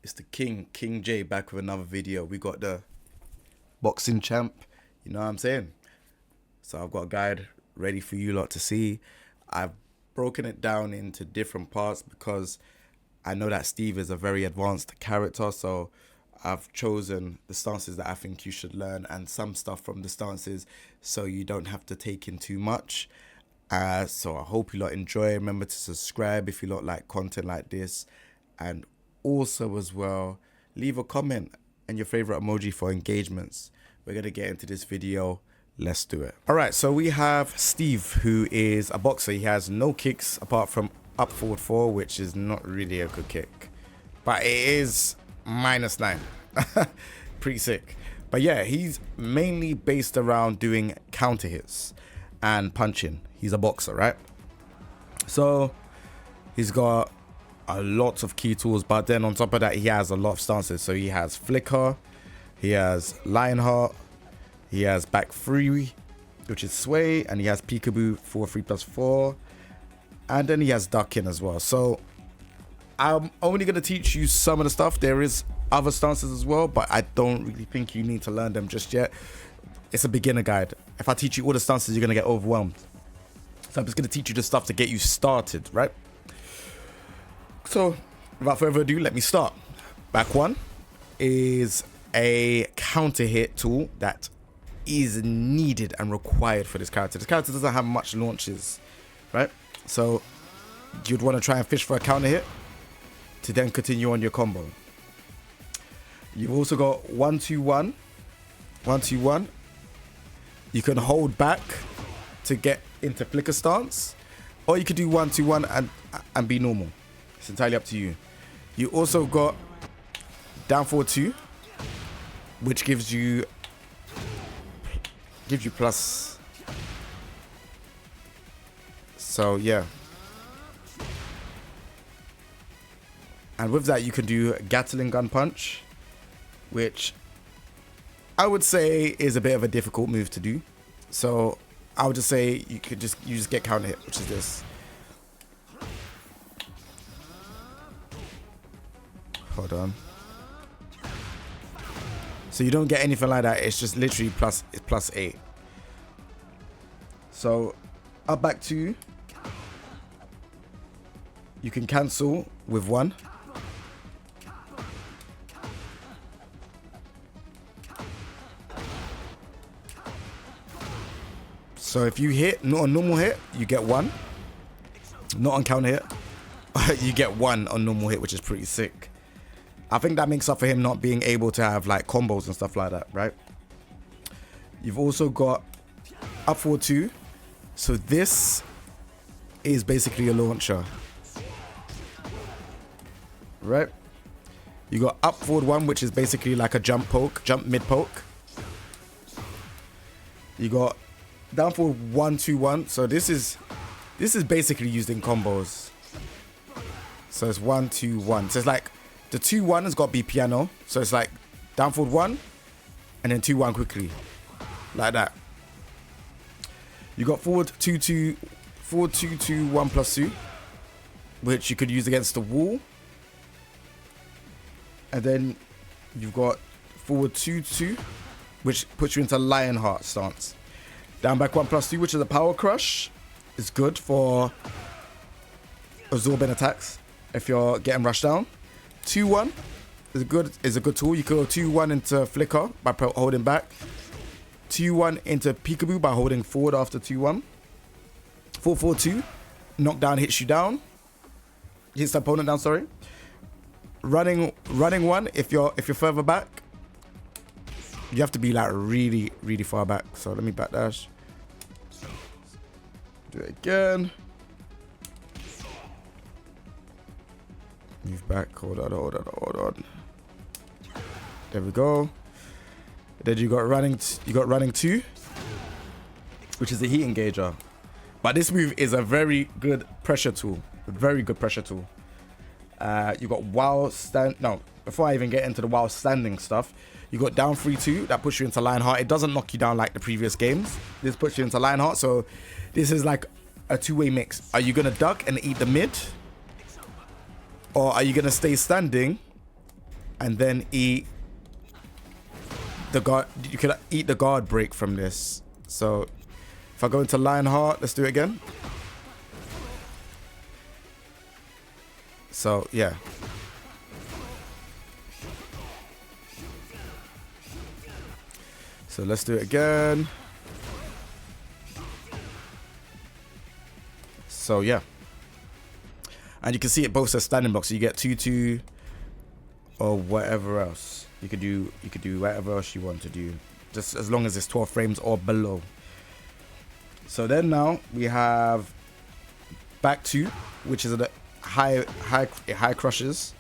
It's the King J, back with another video. We got the boxing champ, you know what I'm saying? So I've got a guide ready for you lot to see. I've broken it down into different parts because I know that Steve is a very advanced character, so I've chosen the stances that I think you should learn and some stuff from the stances so you don't have to take in too much. So I hope you lot enjoy. Remember to subscribe if you lot like content like this, and also as well leave a comment and your favorite emoji for engagements. We're gonna get into this video. Let's do it. All right, so we have Steve, who is a boxer. He has no kicks apart from up forward 4, which is not really a good kick, but it is -9. Pretty sick. But yeah, he's mainly based around doing counter hits and punching. He's a boxer, right? So he's got a lot of key tools, but then on top of that, he has a lot of stances. So he has flicker, he has Lionheart, he has back 3, which is sway, and he has Peekaboo 4-3+4, and then he has ducking as well. So I'm only going to teach you some of the stuff. There is other stances as well, but I don't really think you need to learn them just yet. It's a beginner guide. If I teach you all the stances, you're going to get overwhelmed. So I'm just going to teach you the stuff to get you started, right? So without further ado, let me start. Back 1 is a counter hit tool that is needed and required for this character. This character doesn't have much launches, right? So you'd want to try and fish for a counter hit to then continue on your combo. You've also got 1-2-1, 1-2-1. You can hold back to get into flicker stance, or you could do 1-2-1 and be normal. It's entirely up to you. You also got down forward 2, which gives you plus. So yeah. And with that, you can do Gatling gun punch, which I would say is a bit of a difficult move to do. So I would just say you just get counter hit, which is this. Hold on. So you don't get anything like that. It's just literally plus 8. So up back 2. You can cancel with 1. So if you hit, not on normal hit, you get 1. Not on counter hit, you get 1 on normal hit, which is pretty sick. I think that makes up for him not being able to have like combos and stuff like that, right? You've also got up forward 2. So this is basically a launcher, right? You got up forward 1, which is basically like a jump mid poke. You got down forward 1-2-1. So this is basically used in combos. So it's 1-2-1. So it's like the 2-1 has got to be piano. So it's like down forward 1 and then 2-1 quickly, like that. You got forward 2-2, forward 2-2, 1+2, which you could use against the wall. And then you've got forward 2-2, which puts you into Lionheart stance. Down back 1+2, which is a power crush. It's good for absorbing attacks if you're getting rushed down. 2-1 is a good tool. You could go 2-1 into flicker by holding back. 2-1 into Peekaboo by holding forward after 2-1. 4-4-2, knockdown hits you down. Hits the opponent down, sorry. Running 1 if you're further back. You have to be like really, really far back. So let me backdash. Do it again. Move back. Hold on. There we go. Then you got running 2, which is a heat engager. But this move is a very good pressure tool. A very good pressure tool. You got before I even get into the while standing stuff, you got down 3-2 that puts you into Lionheart. It doesn't knock you down like the previous games. This puts you into Lionheart. So this is like a two-way mix. Are you gonna duck and eat the mid, or are you gonna stay standing and then eat the guard. You can eat the guard break from this. So if I go into Lionheart, let's do it again. So yeah. So let's do it again. So yeah. And you can see it both says standing block. So you get 2-2 or whatever else. You could do whatever else you want to do. Just as long as it's 12 frames or below. So then now we have back 2, which is a high crushes.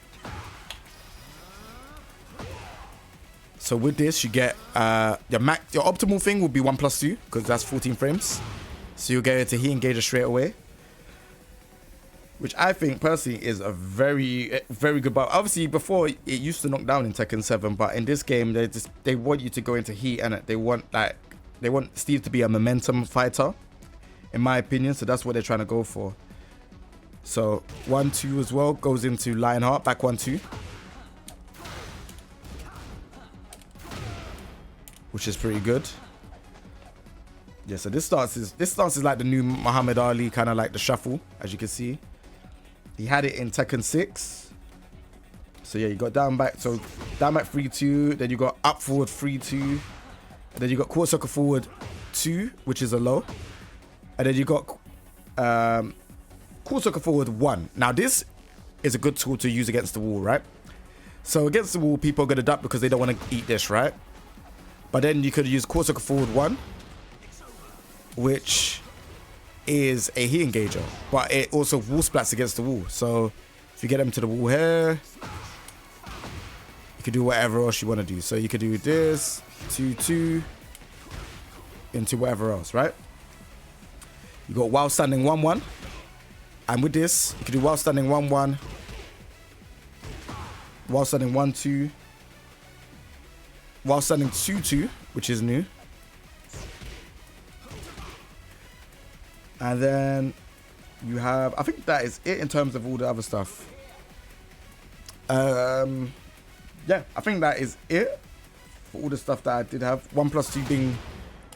So with this, you get your optimal thing will be 1+2 because that's 14 frames. So you'll get it to heat engager straight away, which I think personally is a very good build. Obviously, before it used to knock down in Tekken 7, but in this game they want you to go into heat, and they want Steve to be a momentum fighter, in my opinion. So that's what they're trying to go for. So 1-2 as well goes into Lionheart, back 1-2. Which is pretty good. Yeah, so this stance is like the new Muhammad Ali, kind of like the shuffle, as you can see. He had it in Tekken 6. So yeah, you got down back 3-2, then you got up forward 3-2, and then you got quarter circle forward 2, which is a low, and then you got quarter circle forward 1. Now this is a good tool to use against the wall, right? So against the wall, people are gonna duck because they don't want to eat this, right? But then you could use quarter circle forward 1, which is a heat engager, but it also wall splats against the wall. So if you get them to the wall here, you could do whatever else you want to do. So you could do this 2-2 into whatever else, right? You got while standing 1-1, and with this you could do while standing 1-1, while standing 1-2, while standing 2-2, which is new. And then you have, I think that is it in terms of all the other stuff. Yeah, I think that is it for all the stuff that I did have. 1+2 being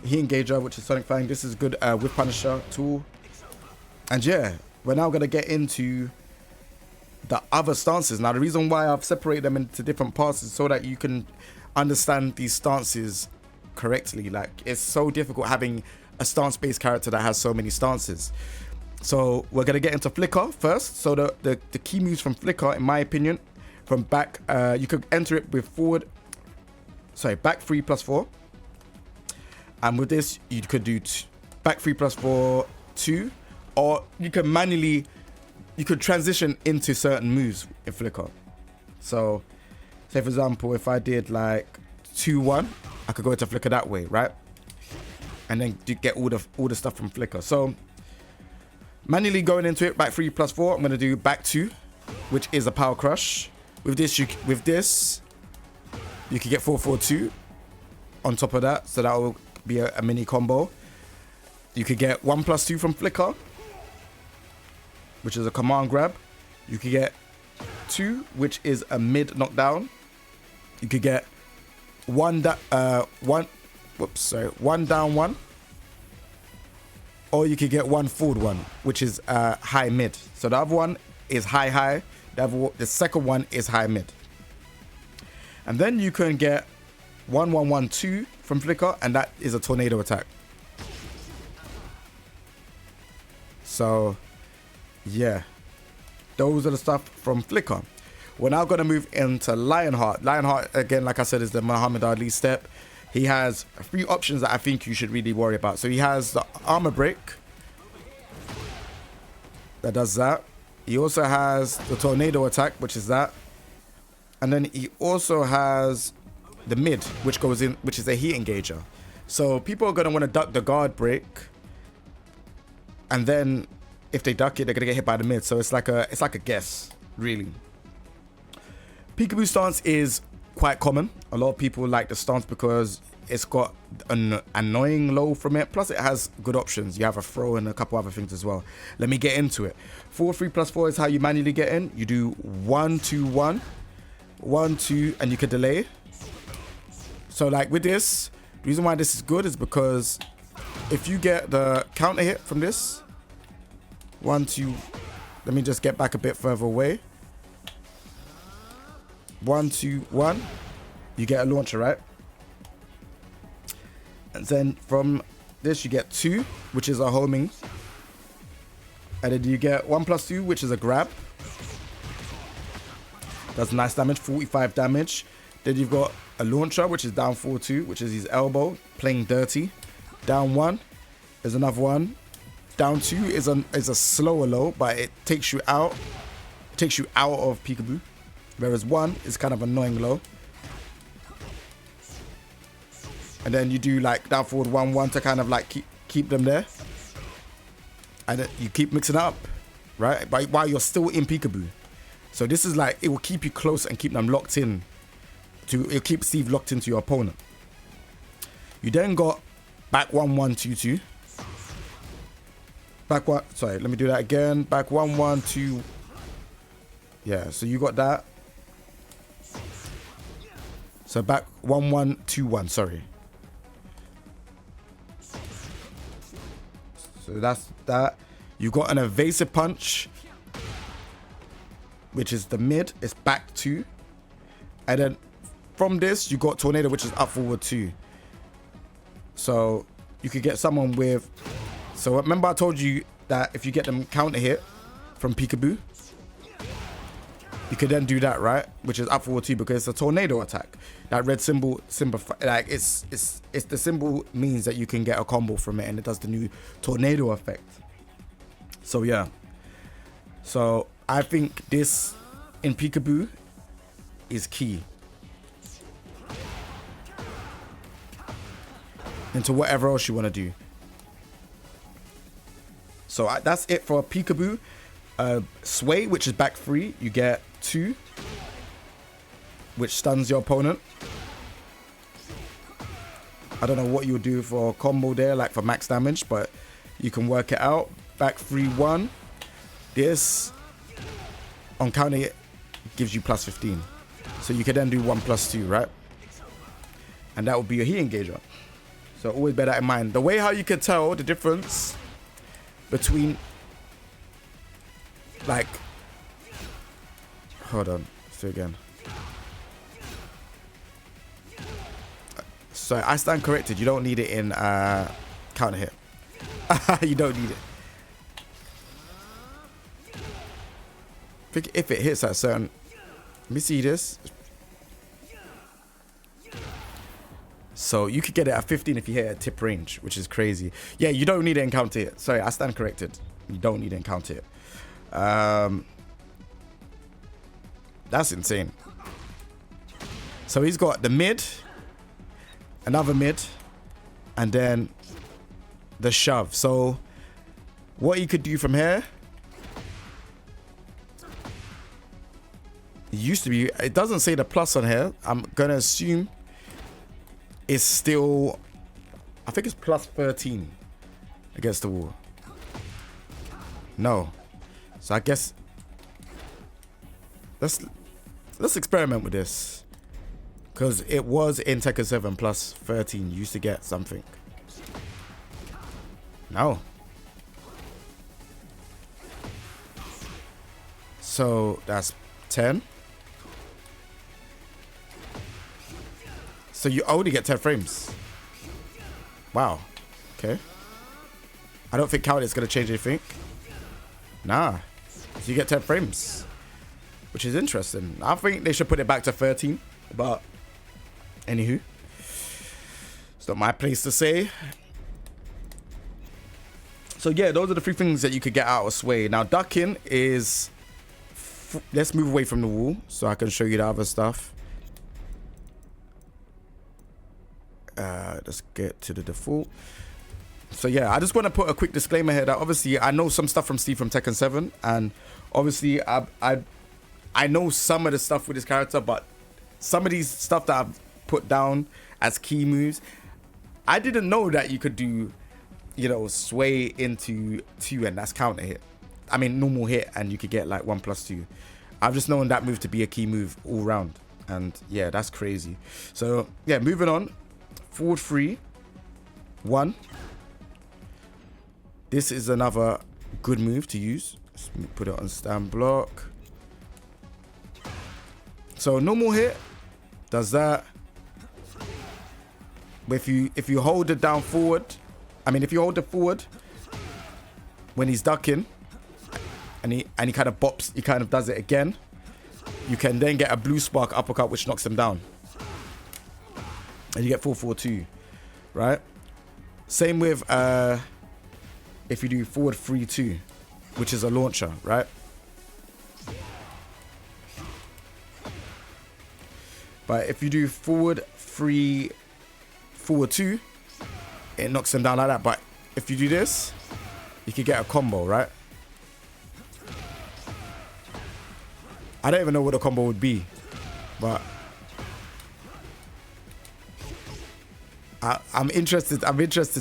heat engager, which is Sonic Fang. This is good with Punisher tool. And yeah, we're now gonna get into the other stances. Now the reason why I've separated them into different parts is so that you can understand these stances correctly. Like, it's so difficult having a stance-based character that has so many stances. So we're gonna get into Flicker first. So the key moves from Flicker, in my opinion, from back, you could enter it with back 3+4, and with this you could do back 3+4 2, or you could transition into certain moves in Flicker. So say for example, if I did like 2-1, I could go into Flicker that way, right? And then you get all the stuff from Flicker. So manually going into it, back 3+4, I'm gonna do back 2, which is a power crush. With this, you could get 4-4-2 on top of that, so that will be a mini combo. You could get 1+2 from Flicker, which is a command grab. You could get 2, which is a mid knockdown. You could get one down 1, or you could get 1 forward 1, which is high mid. So the other one is high. The second one is high mid. And then you can get 1-1-1-2 from Flicker, and that is a tornado attack. So yeah, those are the stuff from Flicker. We're now going to move into Lionheart. Lionheart, again, like I said, is the Muhammad Ali step. He has 3 options that I think you should really worry about. So he has the armor break that does that. He also has the tornado attack, which is that. And then he also has the mid, which goes in, which is a heat engager. So people are going to want to duck the guard break, and then if they duck it, they're going to get hit by the mid. So it's like a guess, really. Peekaboo stance is quite common. A lot of people like the stance because it's got an annoying low from it. Plus it has good options. You have a throw and a couple other things as well. Let me get into it. 4-3+4 is how you manually get in. You do 1-2-1, 1, 2, and you can delay. So like with this, the reason why this is good is because if you get the counter hit from this, 1, 2, let me just get back a bit further away. 1, 2, 1, you get a launcher, right? And then from this you get 2, which is a homing. And then you get 1 plus 2, which is a grab. That's nice damage, 45 damage. Then you've got a launcher, which is down 4-2, which is his elbow, playing dirty. Down 1 is another one. Down 2 is a slower low, but it takes you out. It takes you out of Peekaboo. Whereas 1 is kind of annoying low. And then you do like down forward 1-1 to kind of like keep them there. And you keep mixing it up, right? But while you're still in Peekaboo. So this is like, it will keep you close and keep them locked in. It'll keep Steve locked into your opponent. You then got back 1-1-2-2. Back 1, sorry, let me do that again. Back 1-1-2. Yeah, so you got that. So back 1-1-2-1, sorry. So that's that. You got an evasive punch, which is the mid. It's back 2. And then from this, you got tornado, which is up forward 2. So you could get someone with... So remember I told you that if you get them counter hit from Peekaboo, you could then do that, right? Which is up forward 2 because it's a tornado attack. That red symbol, like it's the symbol means that you can get a combo from it, and it does the new tornado effect. So yeah. So I think this in Peekaboo is key into whatever else you want to do. So that's it for Peekaboo. Sway, which is back 3, you get 2, which stuns your opponent. I don't know what you'll do for a combo there, like for max damage, but you can work it out. Back 3-1. This on counter hit gives you plus 15. So you can then do 1 plus 2, right? And that would be your heat engager. So always bear that in mind. The way how you can tell the difference between, like, hold on, let's do it again. So I stand corrected. You don't need it in counter hit. You don't need it. I think if it hits at a certain, let me see this. So you could get it at 15 if you hit a tip range, which is crazy. Yeah, you don't need it in counter hit. Sorry, I stand corrected. You don't need it in counter hit. That's insane. So he's got the mid, another mid, and then the shove. So what you could do from here, it used to be, it doesn't say the plus on here. I'm gonna assume it's still, I think it's plus 13 against the wall. No. So I guess let's experiment with this, because it was in Tekken 7 plus 13. You used to get something. No. So that's 10. So you only get 10 frames. Wow. Okay. I don't think counter is going to change anything. Nah. So you get 10 frames, which is interesting. I think they should put it back to 13. But anywho, it's not my place to say. So yeah, those are the 3 things that you could get out of Sway. Now ducking is... Let's move away from the wall so I can show you the other stuff. Let's get to the default. So yeah, I just want to put a quick disclaimer here that obviously I know some stuff from Steve from Tekken 7, and obviously I know some of the stuff with this character, but some of these stuff that I've put down as key moves, I didn't know that you could do, you know, sway into 2 and that's counter hit. I mean normal hit, and you could get like 1 plus 2. I've just known that move to be a key move all round. And yeah, that's crazy. So yeah, moving on. Forward 3, 1. This is another good move to use. Let's put it on stand block. So normal hit does that. But if you hold it down forward, if you hold it forward when he's ducking, and he kind of bops, he kind of does it again, you can then get a blue spark uppercut which knocks him down, and you get 4-4-2, right? Same with if you do forward 3-2, which is a launcher, right? But if you do forward 3, forward 2, it knocks him down like that. But if you do this, you could get a combo, right? I don't even know what the combo would be, but I'm interested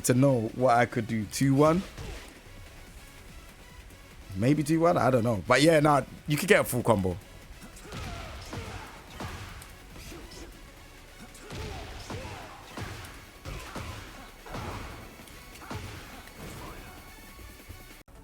to know what I could do. 2-1, maybe 2-1, I don't know. But yeah, nah, you could get a full combo.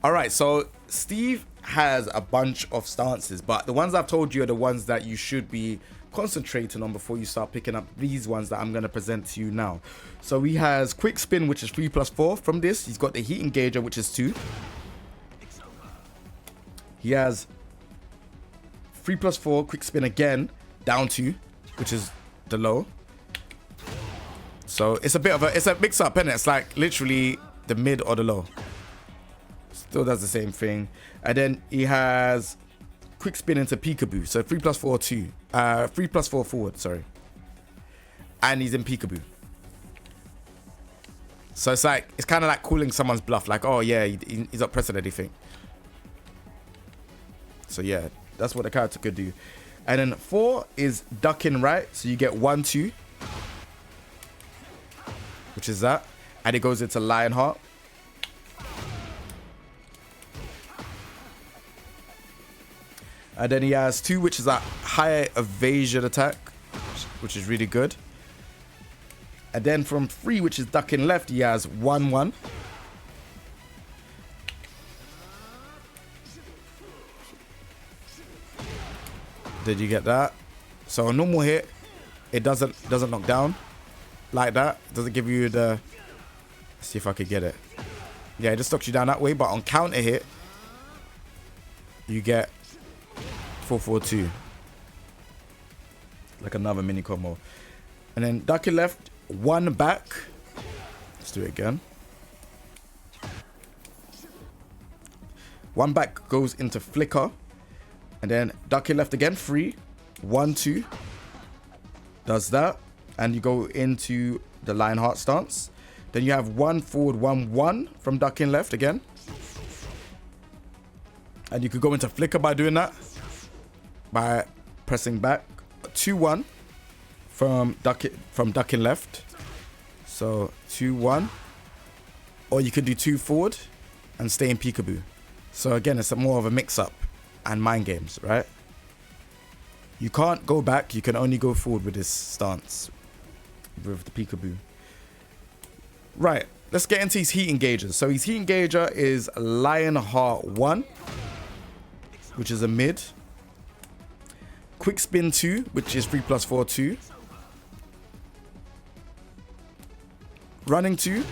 All right, so Steve has a bunch of stances, but the ones I've told you are the ones that you should be concentrating on before you start picking up these ones that I'm going to present to you now. So he has quick spin, which is 3+4. From this, he's got the heat engager, which is 2. He has 3+4 quick spin again, down 2, which is the low. So it's a mix up, isn't it? It's like literally the mid or the low. Still does the same thing. And then he has quick spin into Peekaboo. So 3+4 2. 3+4 forward, sorry. And he's in Peekaboo. So it's kind of like calling someone's bluff. Like, oh yeah, he's not pressing anything. So yeah, that's what the character could do. And then 4 is ducking right. So you get 1-2. Which is that. And it goes into Lionheart. And then he has 2, which is a higher evasion attack, which is really good. And then from 3, which is ducking left, he has 1-1. Did you get that? So a normal hit, it doesn't knock down like that. It doesn't give you the... Let's see if I could get it. Yeah, it just knocks you down that way. But on counter hit, you get 4-4-2, like another mini combo. And then ducking left, 1 back. Let's do it again. 1 back goes into flicker, and then ducking left again, 3, 1-2, does that, and you go into the Lionheart stance. Then you have 1 forward, 1-1 from ducking left again, and you could go into flicker by doing that, by pressing back. 2-1 from ducking left. So 2-1. Or you could do 2 forward and stay in Peekaboo. So again, it's more of a mix-up and mind games, right? You can't go back. You can only go forward with this stance with the Peekaboo. Right. Let's get into his heat engagers. So his heat engager is Lionheart 1, which is a mid. Quick spin 2, which is 3+4 2. Running 2.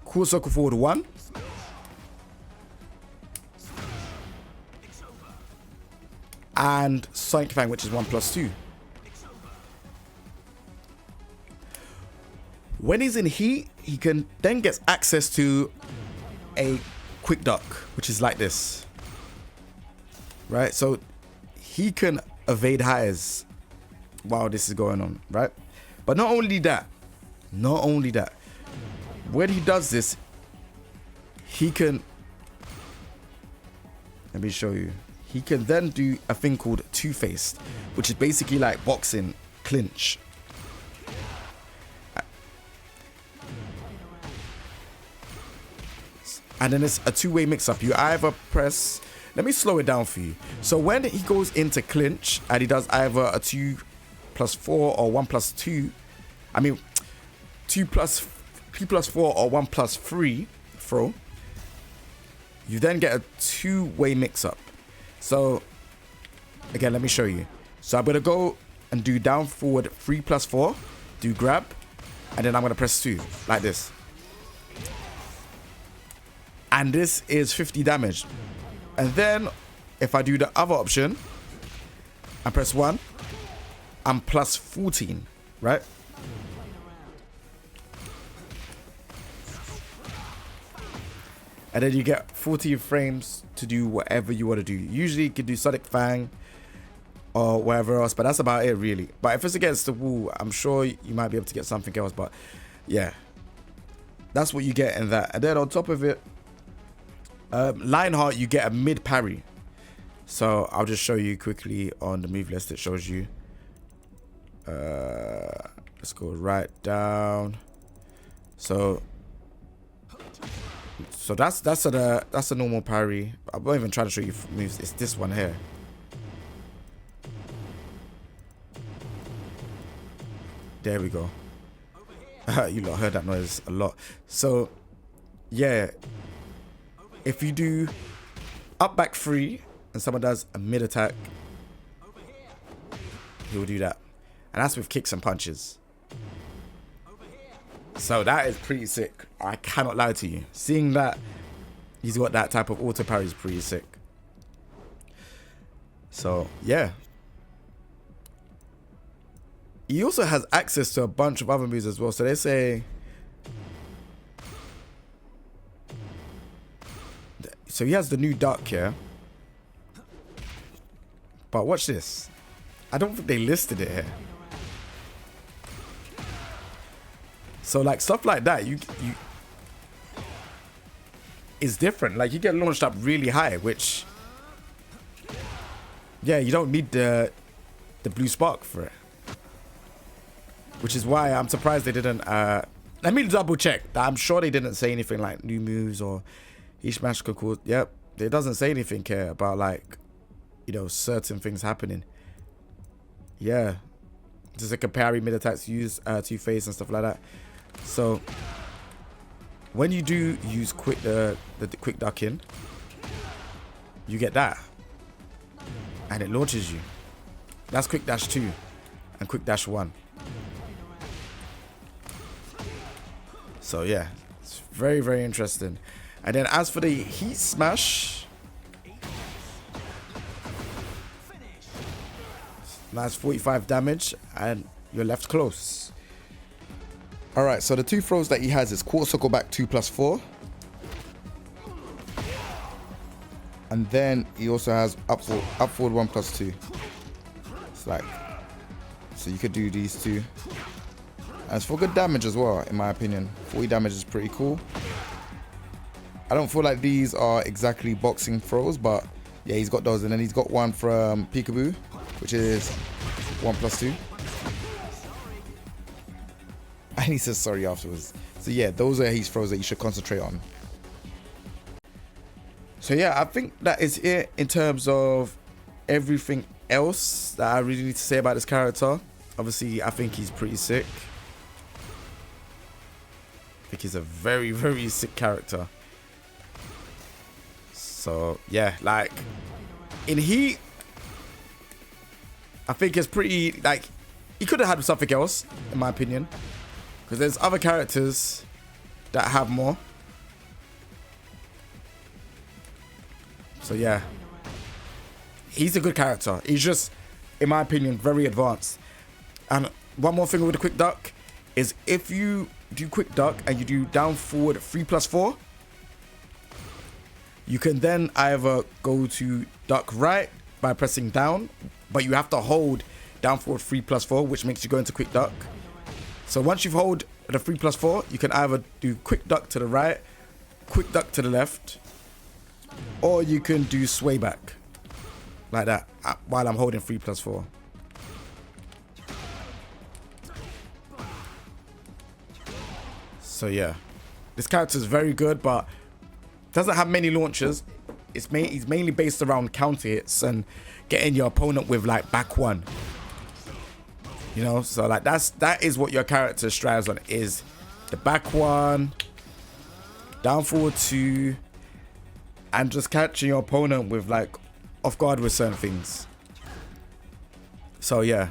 Cool circle forward 1. And Sonic Fang, which is 1+2. When he's in heat, he can then get access to a quick duck, which is like this. Right, so he can evade highs while this is going on, right? But not only that, when he does this, he can, let me show you, he can then do a thing called two-faced, which is basically like boxing clinch. And then it's a two-way mix-up. You either press Let me slow it down for you. So when he goes into clinch and he does either a 2+4 or 1+2, I mean 2+4 or 1+3 throw, you then get a 2-way mix-up. So again, let me show you. So I'm gonna go and do down forward 3+4, do grab, and then I'm gonna press 2 like this. And this is 50 damage. And then if I do the other option and press 1, I'm plus 14, right? And then you get 14 frames to do whatever you want to do. Usually you can do Sonic Fang or whatever else, but that's about it really. But if it's against the wall, I'm sure you might be able to get something else. But yeah, that's what you get in that. And then on top of it, Lionheart, you get a mid parry. So I'll just show you quickly on the move list. It shows you. Let's go right down. So that's a normal parry. I'm not even trying to show you moves. It's this one here. There we go. You lot heard that noise a lot. So yeah, if you do up back 3 and someone does a mid attack, he will do that. And that's with kicks and punches. So that is pretty sick. I cannot lie to you. Seeing that he's got that type of auto parry is pretty sick. So yeah. He also has access to a bunch of other moves as well. So they say... So he has the new duck here. But watch this. I don't think they listed it here. So like stuff like that, you is different. Like you get launched up really high, which yeah, you don't need the blue spark for it. Which is why I'm surprised they didn't let me double check. I'm sure they didn't say anything like new moves or each match could cause. Yep, it doesn't say anything here about like, you know, certain things happening. Yeah, just like a parry mid attacks use two-phase and stuff like that. So when you do use the quick duck in, you get that and it launches you. That's quick dash 2 and quick dash 1. So yeah, it's very, very interesting. And then as for the heat smash, nice 45 damage and you're left close. All right, so the 2 throws that he has is quarter circle back 2+4. And then he also has up forward 1+2. It's like, so you could do these 2. And it's for good damage as well, in my opinion. 40 damage is pretty cool. I don't feel like these are exactly boxing throws, but yeah, he's got those. And then he's got one from Peekaboo, which is 1+2. And he says sorry afterwards. So yeah, those are his throws that you should concentrate on. So yeah, I think that is it in terms of everything else that I really need to say about this character. Obviously, I think he's pretty sick. I think he's a very, very sick character. So yeah, like in Heat, I think it's pretty, like, he could have had something else, in my opinion. Because there's other characters that have more. So yeah, he's a good character. He's just, in my opinion, very advanced. And one more thing with the quick duck is if you do quick duck and you do down forward 3+4, you can then either go to duck right by pressing down, but you have to hold down forward 3+4, which makes you go into quick duck. So once you've hold the 3+4, you can either do quick duck to the right, quick duck to the left, or you can do sway back like that while I'm holding 3+4. So yeah, this character is very good, but doesn't have many launches. he's mainly based around counter hits and getting your opponent with like back one. You know, so like that is what your character strives on, is the back one, down forward two, and just catching your opponent with like off guard with certain things. So yeah,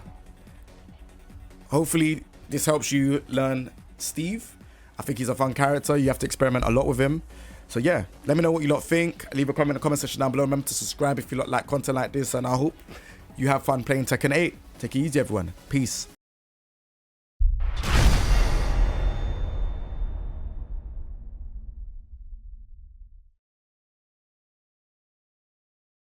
hopefully this helps you learn Steve. I think he's a fun character. You have to experiment a lot with him. So yeah, let me know what you lot think. Leave a comment in the comment section down below. Remember to subscribe if you lot like content like this, and I hope you have fun playing Tekken 8. Take it easy, everyone. Peace.